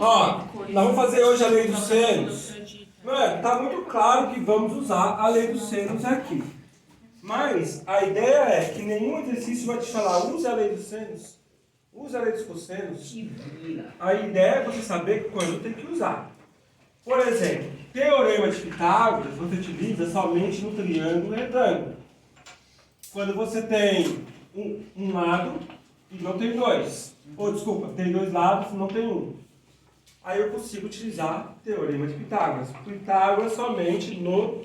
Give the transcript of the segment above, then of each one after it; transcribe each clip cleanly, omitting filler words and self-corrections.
Ó, nós vamos fazer hoje a lei dos senos. Tá muito claro que vamos usar a lei dos senos aqui. Mas a ideia é que nenhum exercício vai te falar use a lei dos senos, use a lei dos cossenos. A ideia é você saber quando tem que usar. Por exemplo, teorema de Pitágoras você utiliza somente no triângulo retângulo. Quando você tem um lado e não tem dois. Ou desculpa, tem dois lados e não tem um. Aí eu consigo utilizar teorema de Pitágoras. Pitágoras somente no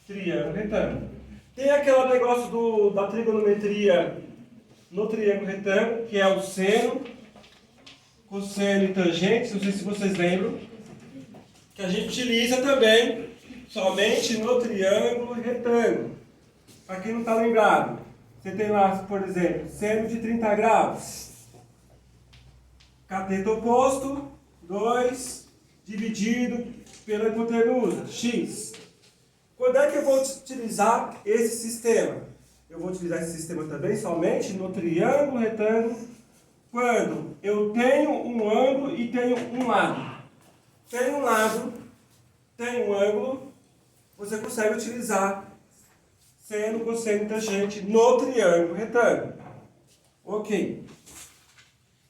triângulo retângulo. Tem aquele negócio da trigonometria no triângulo retângulo, que é o seno, cosseno e tangente, não sei se vocês lembram, que a gente utiliza também somente no triângulo retângulo. Para quem não está lembrado, você tem lá, por exemplo, seno de 30 graus. Cateto oposto, 2 dividido pela hipotenusa, x. Quando é que eu vou utilizar esse sistema? Eu vou utilizar esse sistema também somente no triângulo retângulo, quando eu tenho um ângulo e tenho um lado. Tem um lado, tem um ângulo, você consegue utilizar seno, cosseno e tangente no triângulo retângulo. Ok.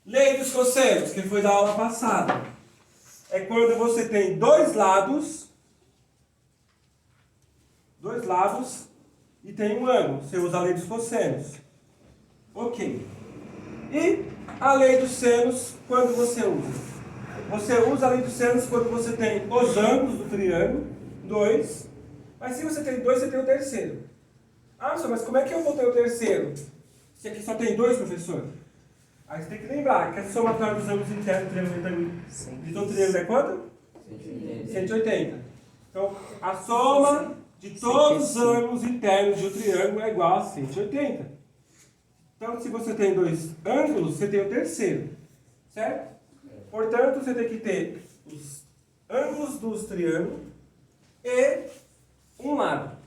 Lei dos cossenos, que foi da aula passada. É quando você tem dois lados e tem um ângulo. Você usa a lei dos cossenos. Ok. E a lei dos senos, quando você usa? Você usa a lei dos senos quando você tem os ângulos do triângulo, 2. Mas se você tem 2, você tem o terceiro. Ah, mas como é que eu vou ter o terceiro? Se aqui só tem 2, professor? Aí você tem que lembrar que a somatória dos ângulos internos do triângulo retângulo de todo triângulo é quanto? 180. Então, a soma de todos os ângulos internos de um triângulo é igual a 180. Então, se você tem 2 ângulos, você tem o terceiro. Certo? Portanto, você tem que ter os ângulos dos triângulos e um lado.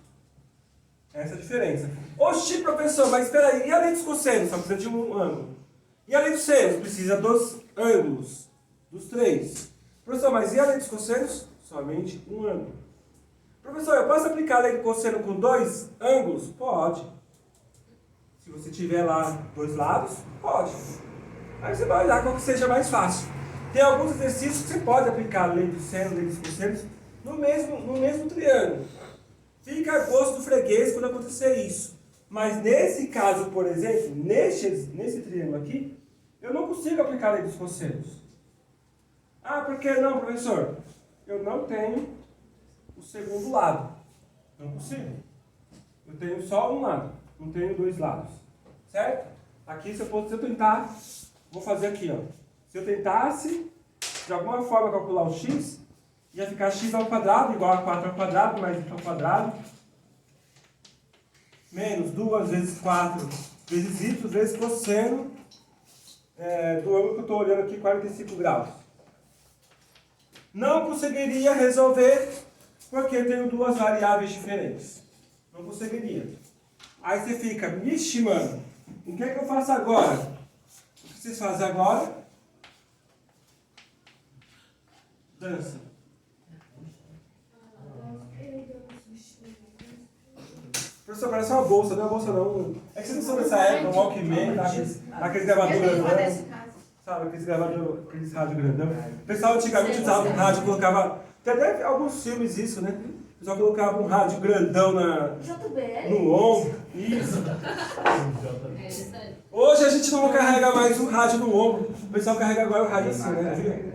Essa é a diferença. Oxi, professor, mas espera aí, e a lei dos cossenos? Só precisa de um ângulo. E a lei dos senos? Precisa dos ângulos, dos 3. Professor, mas e a lei dos cossenos? Somente um ângulo. Professor, eu posso aplicar a lei do cosseno com 2 ângulos? Pode. Se você tiver lá 2 lados, pode. Aí você vai olhar qual que seja mais fácil. Tem alguns exercícios que você pode aplicar a lei dos senos, a lei dos cossenos, no mesmo triângulo. Fica a gosto do freguês quando acontecer isso. Mas nesse caso, por exemplo, nesse triângulo aqui, eu não consigo aplicar a lei dos cossenos. Ah, por que não, professor? Eu não tenho o segundo lado. Não consigo. Eu tenho só um lado, não tenho 2 lados. Certo? Aqui, se eu tentar, vou fazer aqui, ó. Se eu tentasse, de alguma forma, calcular o x, ia ficar x ao quadrado igual a 4 ao quadrado mais y ao quadrado, menos 2 vezes 4 vezes y vezes cosseno do ângulo que eu estou olhando aqui, 45 graus. Não conseguiria resolver porque eu tenho 2 variáveis diferentes. Não conseguiria. Aí você fica, vixe, mano, o que é que eu faço agora? O que vocês fazem agora? Dança. Professor, parece uma bolsa, não é uma bolsa não. É que vocês não são dessa época, um Walkman, aqueles gravadores grandão. Sabe, aqueles rádios grandão. O pessoal antigamente usava um rádio, colocava... Tem até alguns filmes isso, né? O pessoal colocava um rádio grandão no ombro. Isso. Hoje a gente não carrega mais um rádio no ombro. O pessoal carrega agora o rádio assim, né?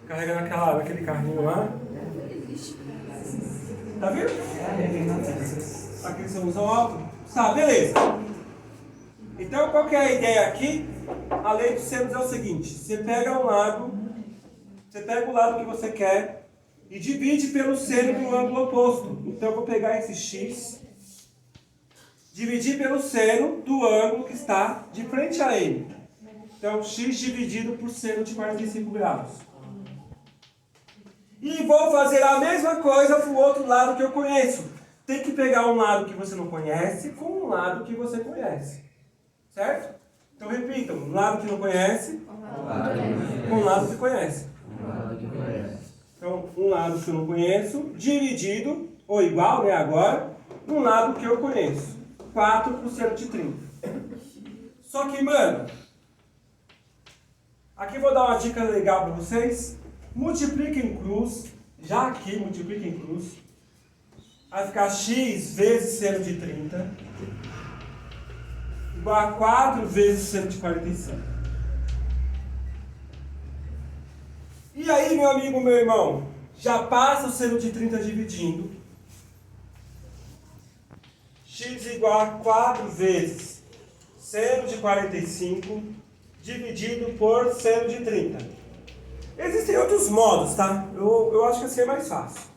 Carrega naquele carrinho lá. Tá vendo? Aqueles são altos. Tá, beleza. Então, qual que é a ideia aqui? A lei dos senos é o seguinte. Você pega o lado que você quer e divide pelo seno do ângulo oposto. Então, eu vou pegar esse x, dividir pelo seno do ângulo que está de frente a ele. Então, x dividido por seno de 45 graus. E vou fazer a mesma coisa para o outro lado que eu conheço. Tem que pegar um lado que você não conhece com um lado que você conhece. Certo? Então repitam. Um lado que não conhece. lado que conhece. Então, um lado que eu não conheço, dividido, ou igual, né, agora, num lado que eu conheço. 4 por seno de 30. Só que, mano, aqui eu vou dar uma dica legal para vocês. Multiplica em cruz, já aqui multiplica em cruz. Vai ficar x vezes seno de 30 igual a 4 vezes seno de 45. E aí, meu amigo, meu irmão, já passa o seno de 30 dividindo. X igual a 4 vezes seno de 45 dividido por seno de 30. Existem outros modos, tá? Eu acho que assim é mais fácil.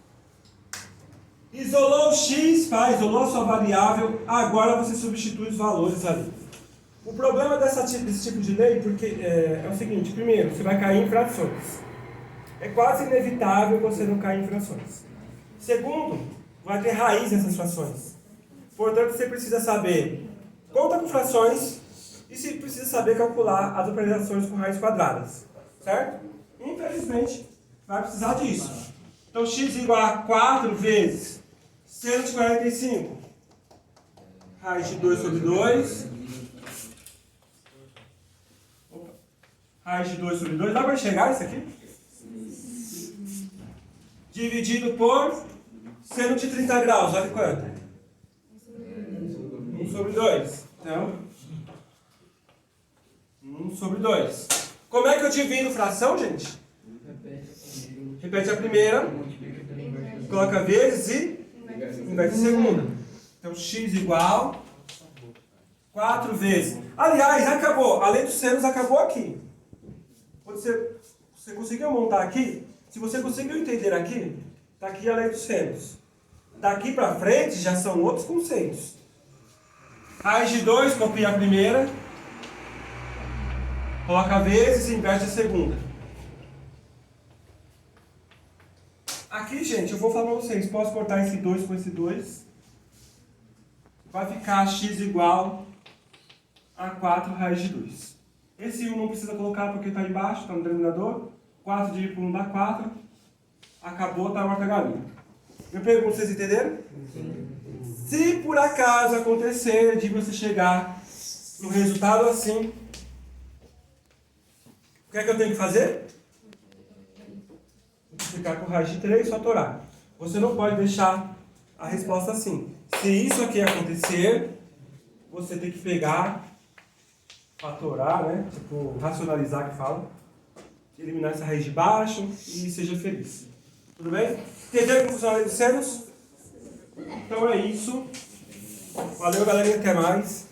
Isolou o x, isolou a sua variável, agora você substitui os valores ali. O problema desse tipo de lei é o seguinte: primeiro, você vai cair em frações. É quase inevitável você não cair em frações. Segundo, vai ter raiz nessas frações. Portanto, você precisa saber conta com frações e você precisa saber calcular as operações com raízes quadradas. Certo? Infelizmente, vai precisar disso. Então, x igual a 4 vezes seno de 45. Raiz de 2 sobre 2. Raiz de 2 sobre 2. Dá para enxergar isso aqui? Dividido por seno de 30 graus. Olha quanto? 1 sobre 2. Então, 1 sobre 2. Como é que eu divido fração, gente? Repete a primeira. Coloca vezes e inverte a segunda. Então, x igual 4 vezes. Aliás, acabou. A lei dos senos acabou aqui. Quando você conseguiu montar aqui, se você conseguiu entender aqui, está aqui a lei dos senos. Daqui para frente já são outros conceitos. Raiz de 2, copia a primeira. Coloca vezes e inverte a segunda. Aqui, gente, eu vou falar para vocês. Posso cortar esse 2 com esse 2. Vai ficar x igual a 4 raiz de 2. Esse 1 não precisa colocar porque está embaixo, está no denominador. 4 dividido por 1 dá 4. Acabou, está uma galinha. Eu pergunto, vocês entenderam? Sim. Se por acaso acontecer de você chegar no resultado assim, o que é que eu tenho que fazer? Multiplicar por raiz de 3, fatorar. Você não pode deixar a resposta assim. Se isso aqui acontecer, você tem que pegar, fatorar, né? Tipo, racionalizar que fala. Eliminar essa raiz de baixo e seja feliz. Tudo bem? Entenderam como funciona a lei dos senos? Então é isso. Valeu, galerinha. Até mais.